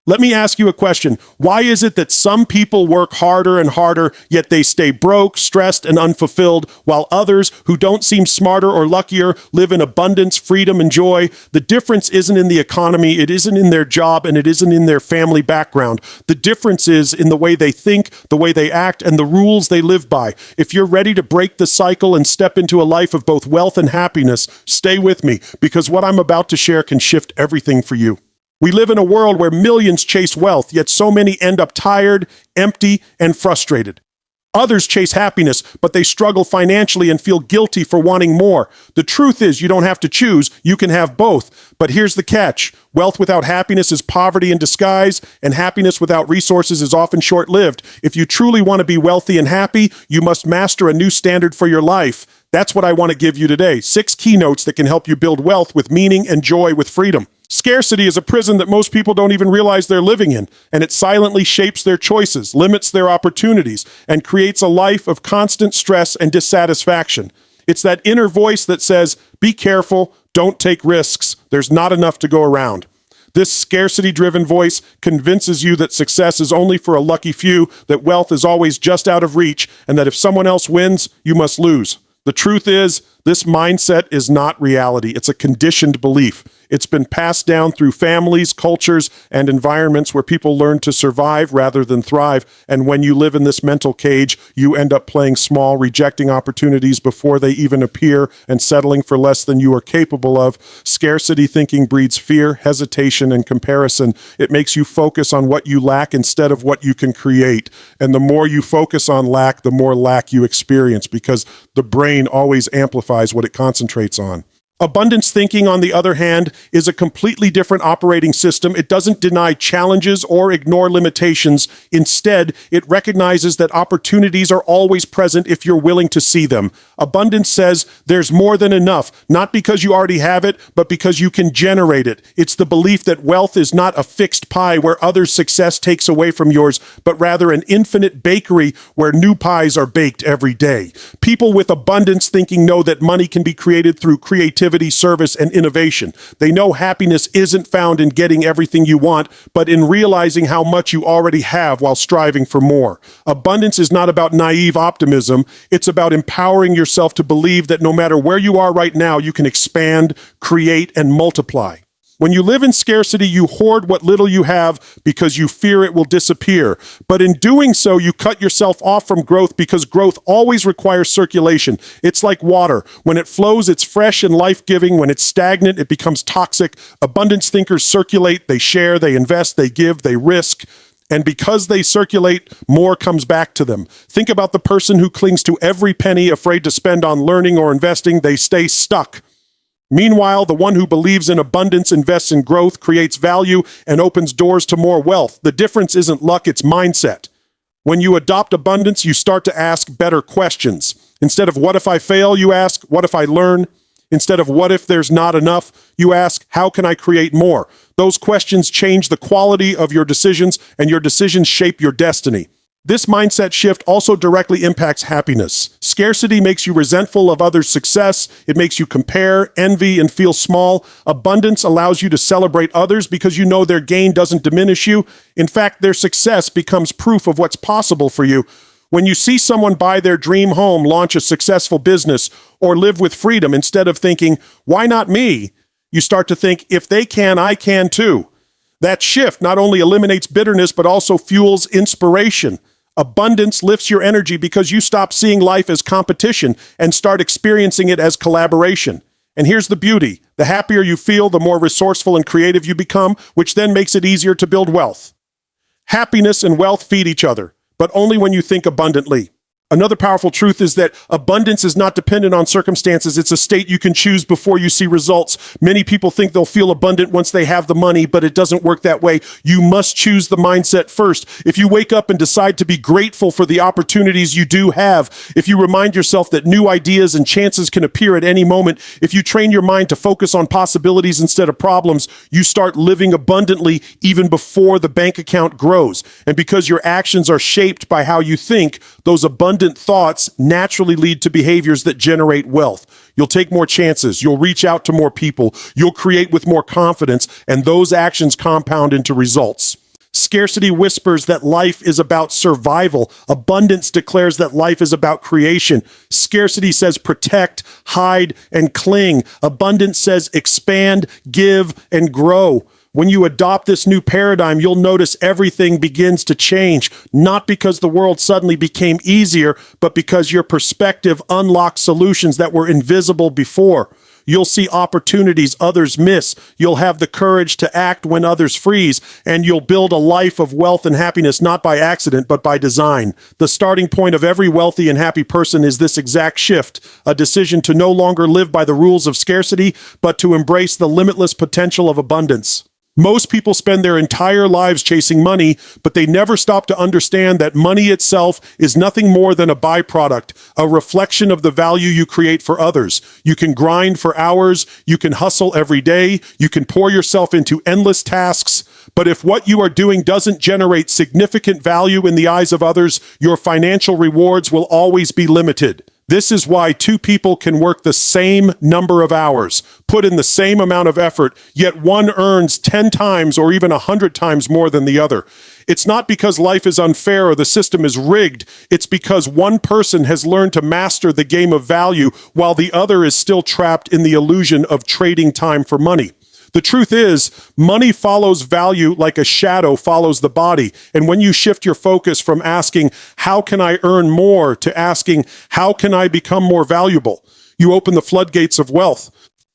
Let me ask you a question. Why is it that some people work harder and harder, yet they stay broke, stressed, and unfulfilled, while others who don't seem smarter or luckier live in abundance, freedom, and joy? The difference isn't in the economy, it isn't in their job, and it isn't in their family background. The difference is in the way they think, the way they act, and the rules they live by. If you're ready to break the cycle and step into a life of both wealth and happiness, stay with me, because what I'm about to share can shift everything for you. We live in a world where millions chase wealth, yet so many end up tired, empty, and frustrated. Others chase happiness, but they struggle financially and feel guilty for wanting more. The truth is, you don't have to choose, you can have both. But here's the catch. Wealth without happiness is poverty in disguise, and happiness without resources is often short-lived. If you truly want to be wealthy and happy, you must master a new standard for your life. That's what I want to give you today. 6 keynotes that can help you build wealth with meaning and joy with freedom. Scarcity is a prison that most people don't even realize they're living in, and it silently shapes their choices, limits their opportunities, and creates a life of constant stress and dissatisfaction. It's that inner voice that says, be careful, don't take risks, there's not enough to go around. This scarcity-driven voice convinces you that success is only for a lucky few, that wealth is always just out of reach, and that if someone else wins, you must lose. The truth is, this mindset is not reality. It's a conditioned belief. It's been passed down through families, cultures, and environments where people learn to survive rather than thrive. And when you live in this mental cage, you end up playing small, rejecting opportunities before they even appear, and settling for less than you are capable of. Scarcity thinking breeds fear, hesitation, and comparison. It makes you focus on what you lack instead of what you can create. And the more you focus on lack, the more lack you experience, because the brain always amplifies what it concentrates on. Abundance thinking, on the other hand, is a completely different operating system. It doesn't deny challenges or ignore limitations. Instead, it recognizes that opportunities are always present if you're willing to see them. Abundance says there's more than enough, not because you already have it, but because you can generate it. It's the belief that wealth is not a fixed pie where others' success takes away from yours, but rather an infinite bakery where new pies are baked every day. People with abundance thinking know that money can be created through creativity, service, and innovation. They know happiness isn't found in getting everything you want, but in realizing how much you already have while striving for more. Abundance is not about naive optimism. It's about empowering yourself to believe that no matter where you are right now, you can expand, create, and multiply. When you live in scarcity, you hoard what little you have because you fear it will disappear. But in doing so, you cut yourself off from growth, because growth always requires circulation. It's like water. When it flows, it's fresh and life-giving. When it's stagnant, it becomes toxic. Abundance thinkers circulate, they share, they invest, they give, they risk. And because they circulate, more comes back to them. Think about the person who clings to every penny, afraid to spend on learning or investing. They stay stuck. Meanwhile, the one who believes in abundance, invests in growth, creates value, and opens doors to more wealth. The difference isn't luck, it's mindset. When you adopt abundance, you start to ask better questions. Instead of what if I fail, you ask, what if I learn? Instead of what if there's not enough, you ask, how can I create more? Those questions change the quality of your decisions, and your decisions shape your destiny. This mindset shift also directly impacts happiness. Scarcity makes you resentful of others' success. It makes you compare, envy, and feel small. Abundance allows you to celebrate others because you know their gain doesn't diminish you. In fact, their success becomes proof of what's possible for you. When you see someone buy their dream home, launch a successful business, or live with freedom, instead of thinking, why not me? You start to think, if they can, I can too. That shift not only eliminates bitterness, but also fuels inspiration. Abundance lifts your energy because you stop seeing life as competition and start experiencing it as collaboration. And here's the beauty. The happier you feel, the more resourceful and creative you become, which then makes it easier to build wealth. Happiness and wealth feed each other, but only when you think abundantly. Another powerful truth is that abundance is not dependent on circumstances. It's a state you can choose before you see results. Many people think they'll feel abundant once they have the money, but it doesn't work that way. You must choose the mindset first. If you wake up and decide to be grateful for the opportunities you do have, if you remind yourself that new ideas and chances can appear at any moment, if you train your mind to focus on possibilities instead of problems, you start living abundantly even before the bank account grows. And because your actions are shaped by how you think, those abundant thoughts naturally lead to behaviors that generate wealth. You'll take more chances. You'll reach out to more people. You'll create with more confidence, and those actions compound into results. Scarcity whispers that life is about survival. Abundance declares that life is about creation. Scarcity says protect, hide, and cling. Abundance says expand, give, and grow. When you adopt this new paradigm, you'll notice everything begins to change, not because the world suddenly became easier, but because your perspective unlocks solutions that were invisible before. You'll see opportunities others miss. You'll have the courage to act when others freeze, and you'll build a life of wealth and happiness not by accident, but by design. The starting point of every wealthy and happy person is this exact shift, a decision to no longer live by the rules of scarcity, but to embrace the limitless potential of abundance. Most people spend their entire lives chasing money, but they never stop to understand that money itself is nothing more than a byproduct, a reflection of the value you create for others. You can grind for hours, you can hustle every day, you can pour yourself into endless tasks, but if what you are doing doesn't generate significant value in the eyes of others, your financial rewards will always be limited. This is why two people can work the same number of hours, put in the same amount of effort, yet one earns 10 times or even 100 times more than the other. It's not because life is unfair or the system is rigged. It's because one person has learned to master the game of value while the other is still trapped in the illusion of trading time for money. The truth is, money follows value like a shadow follows the body. And when you shift your focus from asking, how can I earn more, to asking, how can I become more valuable, you open the floodgates of wealth.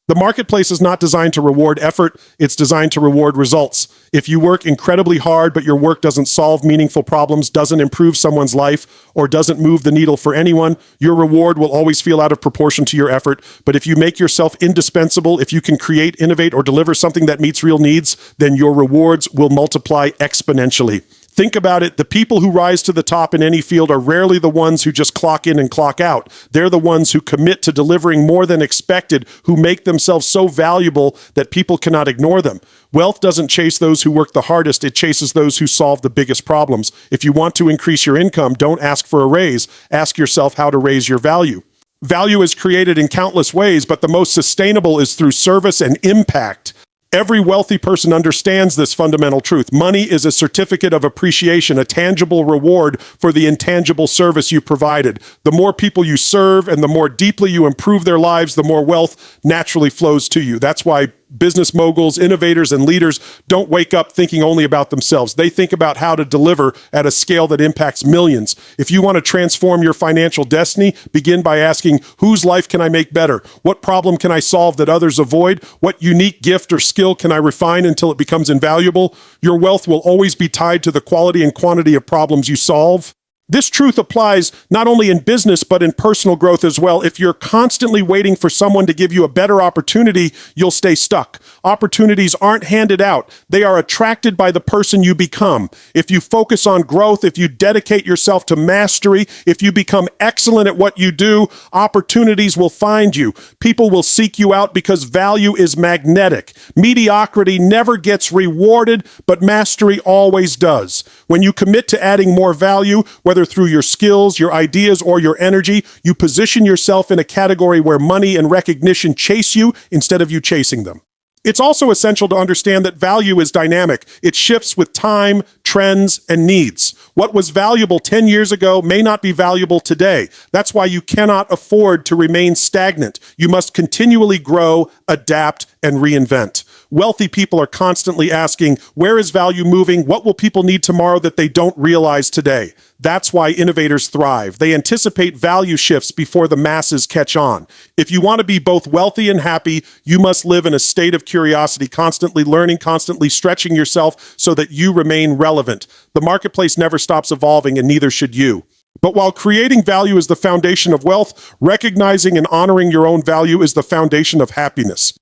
The marketplace is not designed to reward effort, it's designed to reward results. If you work incredibly hard, but your work doesn't solve meaningful problems, doesn't improve someone's life, or doesn't move the needle for anyone, your reward will always feel out of proportion to your effort. But if you make yourself indispensable, if you can create, innovate, or deliver something that meets real needs, then your rewards will multiply exponentially. Think about it. The people who rise to the top in any field are rarely the ones who just clock in and clock out. They're the ones who commit to delivering more than expected, who make themselves so valuable that people cannot ignore them. Wealth doesn't chase those who work the hardest. It chases those who solve the biggest problems. If you want to increase your income, don't ask for a raise. Ask yourself how to raise your value. Value is created in countless ways, but the most sustainable is through service and impact. Every wealthy person understands this fundamental truth. Money is a certificate of appreciation, a tangible reward for the intangible service you provided. The more people you serve and the more deeply you improve their lives, the more wealth naturally flows to you. That's why business moguls, innovators, and leaders don't wake up thinking only about themselves. They think about how to deliver at a scale that impacts millions. If you want to transform your financial destiny, begin by asking, whose life can I make better? What problem can I solve that others avoid? What unique gift or skill can I refine until it becomes invaluable? Your wealth will always be tied to the quality and quantity of problems you solve. This truth applies not only in business, but in personal growth as well. If you're constantly waiting for someone to give you a better opportunity, you'll stay stuck. Opportunities aren't handed out. They are attracted by the person you become. If you focus on growth, if you dedicate yourself to mastery, if you become excellent at what you do, opportunities will find you. People will seek you out because value is magnetic. Mediocrity never gets rewarded, but mastery always does. When you commit to adding more value, whether through your skills, your ideas, or your energy, you position yourself in a category where money and recognition chase you instead of you chasing them. It's also essential to understand that value is dynamic. It shifts with time, trends, and needs. What was valuable 10 years ago may not be valuable today. That's why you cannot afford to remain stagnant. You must continually grow, adapt, and reinvent. Wealthy people are constantly asking, where is value moving? What will people need tomorrow that they don't realize today? That's why innovators thrive. They anticipate value shifts before the masses catch on. If you want to be both wealthy and happy, you must live in a state of curiosity, constantly learning, constantly stretching yourself so that you remain relevant. The marketplace never stops evolving, and neither should you. But while creating value is the foundation of wealth, recognizing and honoring your own value is the foundation of happiness.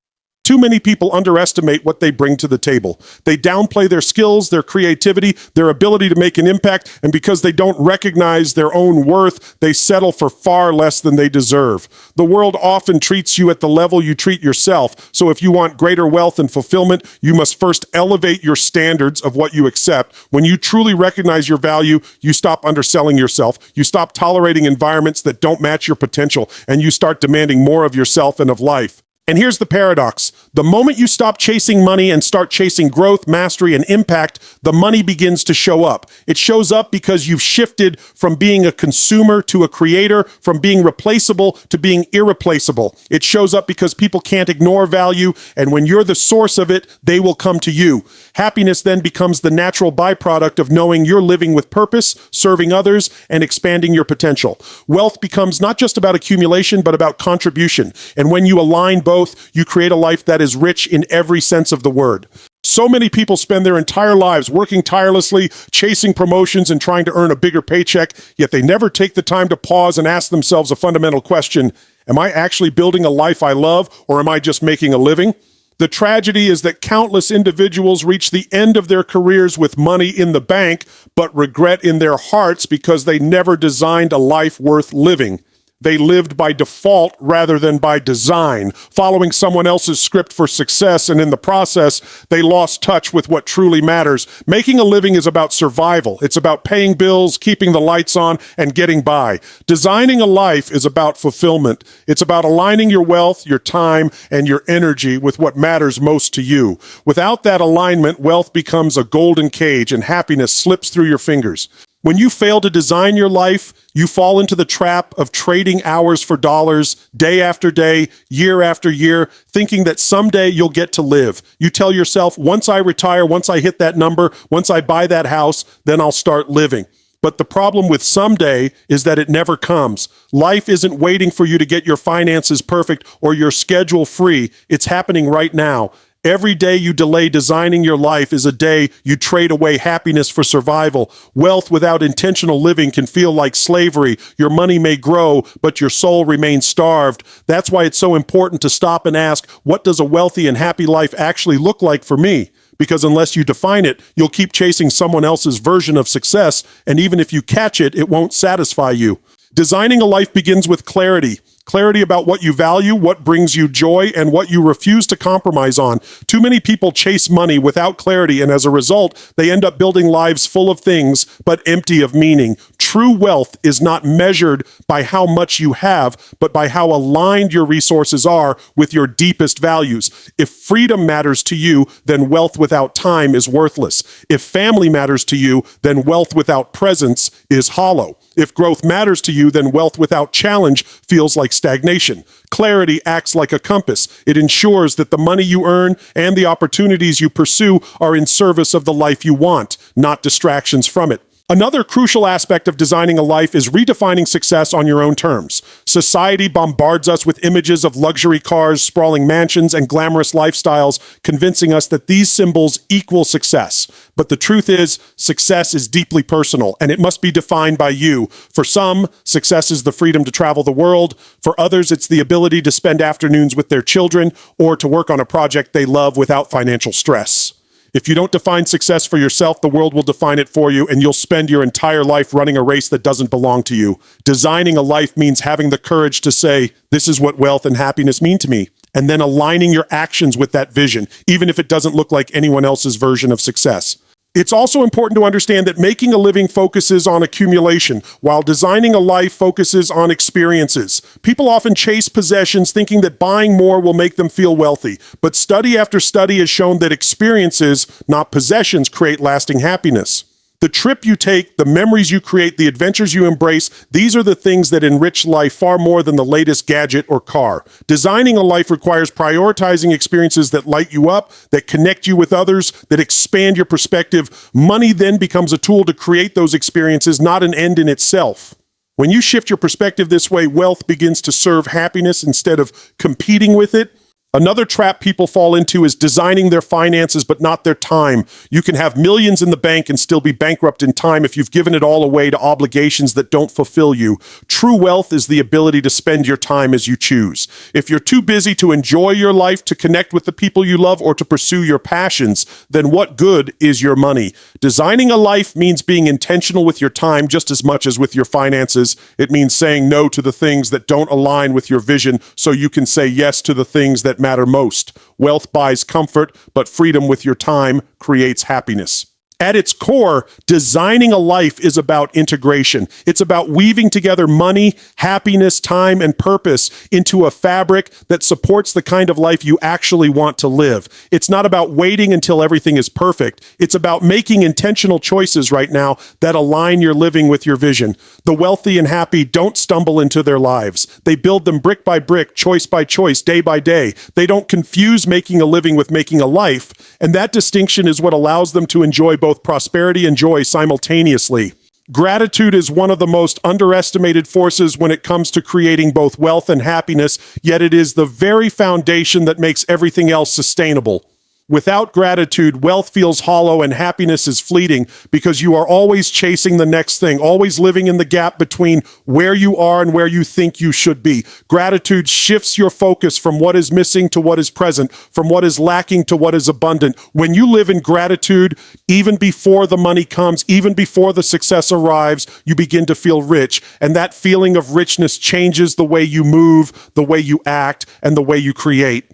Too many people underestimate what they bring to the table. They downplay their skills, their creativity, their ability to make an impact, and because they don't recognize their own worth, they settle for far less than they deserve. The world often treats you at the level you treat yourself, so if you want greater wealth and fulfillment, you must first elevate your standards of what you accept. When you truly recognize your value, you stop underselling yourself, you stop tolerating environments that don't match your potential, and you start demanding more of yourself and of life. And here's the paradox. The moment you stop chasing money and start chasing growth, mastery, and impact, the money begins to show up. It shows up because you've shifted from being a consumer to a creator, from being replaceable to being irreplaceable. It shows up because people can't ignore value, and when you're the source of it, they will come to you. Happiness then becomes the natural byproduct of knowing you're living with purpose, serving others, and expanding your potential. Wealth becomes not just about accumulation, but about contribution. And when you align both, you create a life that is rich in every sense of the word. So many people spend their entire lives working tirelessly, chasing promotions and trying to earn a bigger paycheck, yet they never take the time to pause and ask themselves a fundamental question: am I actually building a life I love, or am I just making a living? The tragedy is that countless individuals reach the end of their careers with money in the bank, but regret in their hearts because they never designed a life worth living. They lived by default rather than by design, following someone else's script for success, and in the process, they lost touch with what truly matters. Making a living is about survival. It's about paying bills, keeping the lights on, and getting by. Designing a life is about fulfillment. It's about aligning your wealth, your time, and your energy with what matters most to you. Without that alignment, wealth becomes a golden cage and happiness slips through your fingers. When you fail to design your life, you fall into the trap of trading hours for dollars, day after day, year after year, thinking that someday you'll get to live. You tell yourself, once I retire, once I hit that number, once I buy that house, then I'll start living. But the problem with someday is that it never comes. Life isn't waiting for you to get your finances perfect or your schedule free. It's happening right now. Every day you delay designing your life is a day you trade away happiness for survival. Wealth without intentional living can feel like slavery. Your money may grow, but your soul remains starved. That's why it's so important to stop and ask, what does a wealthy and happy life actually look like for me? Because unless you define it, you'll keep chasing someone else's version of success, and even if you catch it, it won't satisfy you. Designing a life begins with clarity. Clarity about what you value, what brings you joy, and what you refuse to compromise on. Too many people chase money without clarity, and as a result, they end up building lives full of things, but empty of meaning. True wealth is not measured by how much you have, but by how aligned your resources are with your deepest values. If freedom matters to you, then wealth without time is worthless. If family matters to you, then wealth without presence is hollow. If growth matters to you, then wealth without challenge feels like stagnation. Clarity acts like a compass. It ensures that the money you earn and the opportunities you pursue are in service of the life you want, not distractions from it. Another crucial aspect of designing a life is redefining success on your own terms. Society bombards us with images of luxury cars, sprawling mansions, and glamorous lifestyles, convincing us that these symbols equal success. But the truth is, success is deeply personal, and it must be defined by you. For some, success is the freedom to travel the world. For others, it's the ability to spend afternoons with their children or to work on a project they love without financial stress. If you don't define success for yourself, the world will define it for you, and you'll spend your entire life running a race that doesn't belong to you. Designing a life means having the courage to say, this is what wealth and happiness mean to me, and then aligning your actions with that vision, even if it doesn't look like anyone else's version of success. It's also important to understand that making a living focuses on accumulation, while designing a life focuses on experiences. People often chase possessions thinking that buying more will make them feel wealthy. But study after study has shown that experiences, not possessions, create lasting happiness. The trip you take, the memories you create, the adventures you embrace, these are the things that enrich life far more than the latest gadget or car. Designing a life requires prioritizing experiences that light you up, that connect you with others, that expand your perspective. Money then becomes a tool to create those experiences, not an end in itself. When you shift your perspective this way, wealth begins to serve happiness instead of competing with it. Another trap people fall into is designing their finances but not their time. You can have millions in the bank and still be bankrupt in time if you've given it all away to obligations that don't fulfill you. True wealth is the ability to spend your time as you choose. If you're too busy to enjoy your life, to connect with the people you love, or to pursue your passions, then what good is your money? Designing a life means being intentional with your time just as much as with your finances. It means saying no to the things that don't align with your vision so you can say yes to the things that matter most. Wealth buys comfort, but freedom with your time creates happiness. At its core, designing a life is about integration. It's about weaving together money, happiness, time, and purpose into a fabric that supports the kind of life you actually want to live. It's not about waiting until everything is perfect. It's about making intentional choices right now that align your living with your vision. The wealthy and happy don't stumble into their lives. They build them brick by brick, choice by choice, day by day. They don't confuse making a living with making a life, and that distinction is what allows them to enjoy both prosperity and joy simultaneously. Gratitude is one of the most underestimated forces when it comes to creating both wealth and happiness, yet it is the very foundation that makes everything else sustainable. Without gratitude, wealth feels hollow and happiness is fleeting because you are always chasing the next thing, always living in the gap between where you are and where you think you should be. Gratitude shifts your focus from what is missing to what is present, from what is lacking to what is abundant. When you live in gratitude, even before the money comes, even before the success arrives, you begin to feel rich. And that feeling of richness changes the way you move, the way you act, and the way you create.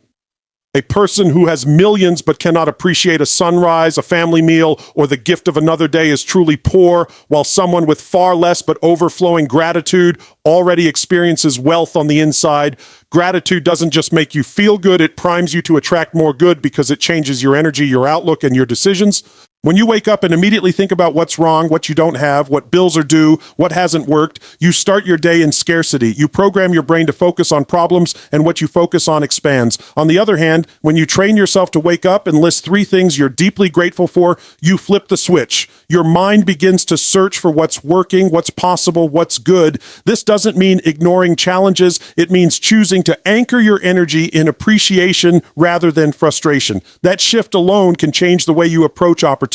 A person who has millions but cannot appreciate a sunrise, a family meal, or the gift of another day is truly poor, while someone with far less but overflowing gratitude already experiences wealth on the inside. Gratitude doesn't just make you feel good, it primes you to attract more good because it changes your energy, your outlook, and your decisions. When you wake up and immediately think about what's wrong, what you don't have, what bills are due, what hasn't worked, you start your day in scarcity. You program your brain to focus on problems, and what you focus on expands. On the other hand, when you train yourself to wake up and list 3 things you're deeply grateful for, you flip the switch. Your mind begins to search for what's working, what's possible, what's good. This doesn't mean ignoring challenges. It means choosing to anchor your energy in appreciation rather than frustration. That shift alone can change the way you approach opportunities,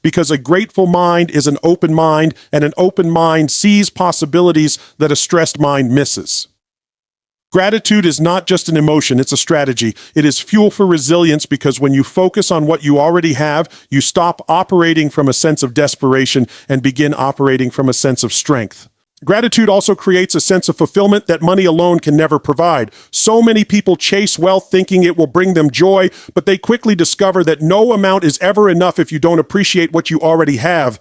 because a grateful mind is an open mind, and an open mind sees possibilities that a stressed mind misses. Gratitude is not just an emotion, it's a strategy. It is fuel for resilience because when you focus on what you already have, you stop operating from a sense of desperation and begin operating from a sense of strength. Gratitude also creates a sense of fulfillment that money alone can never provide. So many people chase wealth thinking it will bring them joy, but they quickly discover that no amount is ever enough if you don't appreciate what you already have.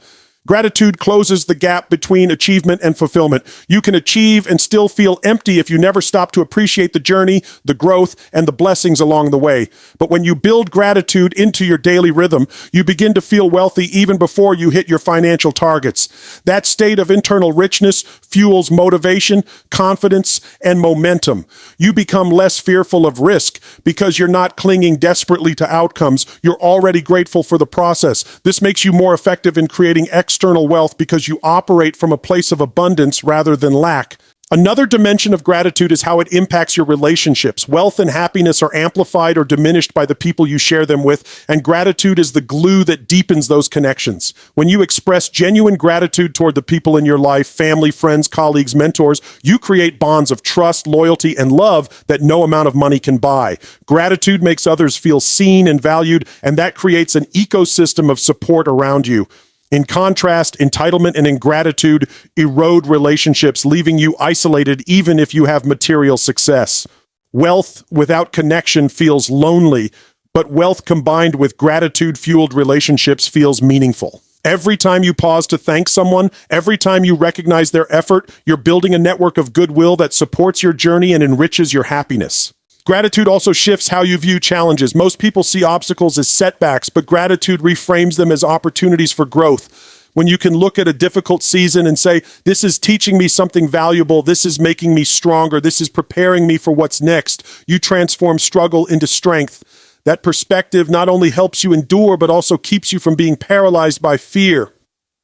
Gratitude closes the gap between achievement and fulfillment. You can achieve and still feel empty if you never stop to appreciate the journey, the growth, and the blessings along the way. But when you build gratitude into your daily rhythm, you begin to feel wealthy even before you hit your financial targets. That state of internal richness fuels motivation, confidence, and momentum. You become less fearful of risk because you're not clinging desperately to outcomes. You're already grateful for the process. This makes you more effective in creating external wealth because you operate from a place of abundance rather than lack. Another dimension of gratitude is how it impacts your relationships. Wealth and happiness are amplified or diminished by the people you share them with, and gratitude is the glue that deepens those connections. When you express genuine gratitude toward the people in your life, family, friends, colleagues, mentors, you create bonds of trust, loyalty, and love that no amount of money can buy. Gratitude makes others feel seen and valued, and that creates an ecosystem of support around you. In contrast, entitlement and ingratitude erode relationships, leaving you isolated even if you have material success. Wealth without connection feels lonely, but wealth combined with gratitude-fueled relationships feels meaningful. Every time you pause to thank someone, every time you recognize their effort, you're building a network of goodwill that supports your journey and enriches your happiness. Gratitude also shifts how you view challenges. Most people see obstacles as setbacks, but gratitude reframes them as opportunities for growth. When you can look at a difficult season and say, this is teaching me something valuable, this is making me stronger, this is preparing me for what's next, you transform struggle into strength. That perspective not only helps you endure, but also keeps you from being paralyzed by fear.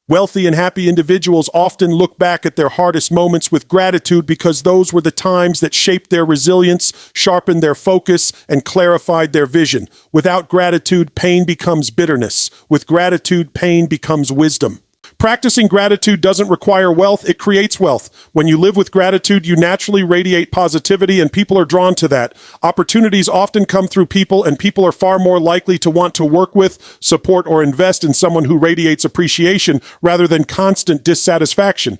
Wealthy and happy individuals often look back at their hardest moments with gratitude because those were the times that shaped their resilience, sharpened their focus, and clarified their vision. Without gratitude, pain becomes bitterness. With gratitude, pain becomes wisdom. Practicing gratitude doesn't require wealth, it creates wealth. When you live with gratitude, you naturally radiate positivity, and people are drawn to that. Opportunities often come through people, and people are far more likely to want to work with, support, or invest in someone who radiates appreciation rather than constant dissatisfaction.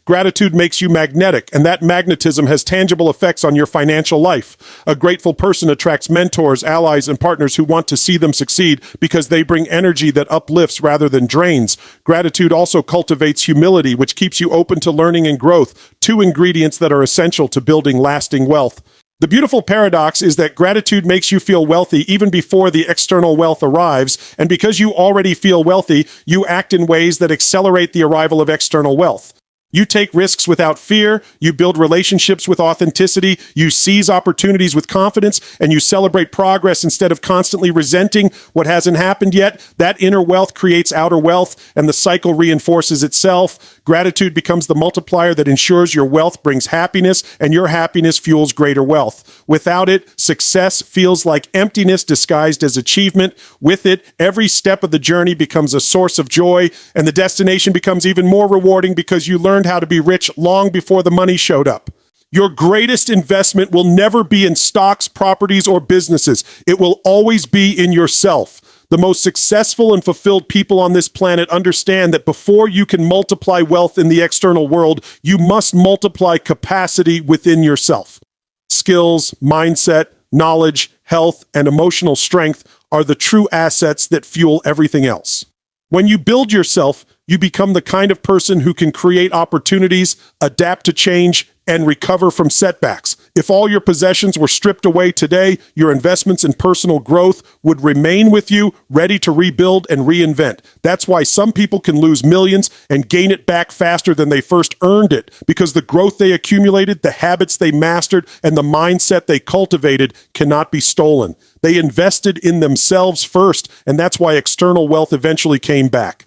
Gratitude makes you magnetic, and that magnetism has tangible effects on your financial life. A grateful person attracts mentors, allies, and partners who want to see them succeed because they bring energy that uplifts rather than drains. Gratitude also cultivates humility, which keeps you open to learning and growth, two ingredients that are essential to building lasting wealth. The beautiful paradox is that gratitude makes you feel wealthy even before the external wealth arrives, and because you already feel wealthy, you act in ways that accelerate the arrival of external wealth. You take risks without fear, you build relationships with authenticity, you seize opportunities with confidence, and you celebrate progress instead of constantly resenting what hasn't happened yet. That inner wealth creates outer wealth, and the cycle reinforces itself. Gratitude becomes the multiplier that ensures your wealth brings happiness, and your happiness fuels greater wealth. Without it, success feels like emptiness disguised as achievement. With it, every step of the journey becomes a source of joy, and the destination becomes even more rewarding because you learn how to be rich long before the money showed up. Your greatest investment will never be in stocks, properties, or businesses. It will always be in yourself. The most successful and fulfilled people on this planet understand that before you can multiply wealth in the external world, you must multiply capacity within yourself. Skills, mindset, knowledge, health, and emotional strength are the true assets that fuel everything else. When you build yourself, you become the kind of person who can create opportunities, adapt to change, and recover from setbacks. If all your possessions were stripped away today, your investments in personal growth would remain with you, ready to rebuild and reinvent. That's why some people can lose millions and gain it back faster than they first earned it, because the growth they accumulated, the habits they mastered, and the mindset they cultivated cannot be stolen. They invested in themselves first, and that's why external wealth eventually came back.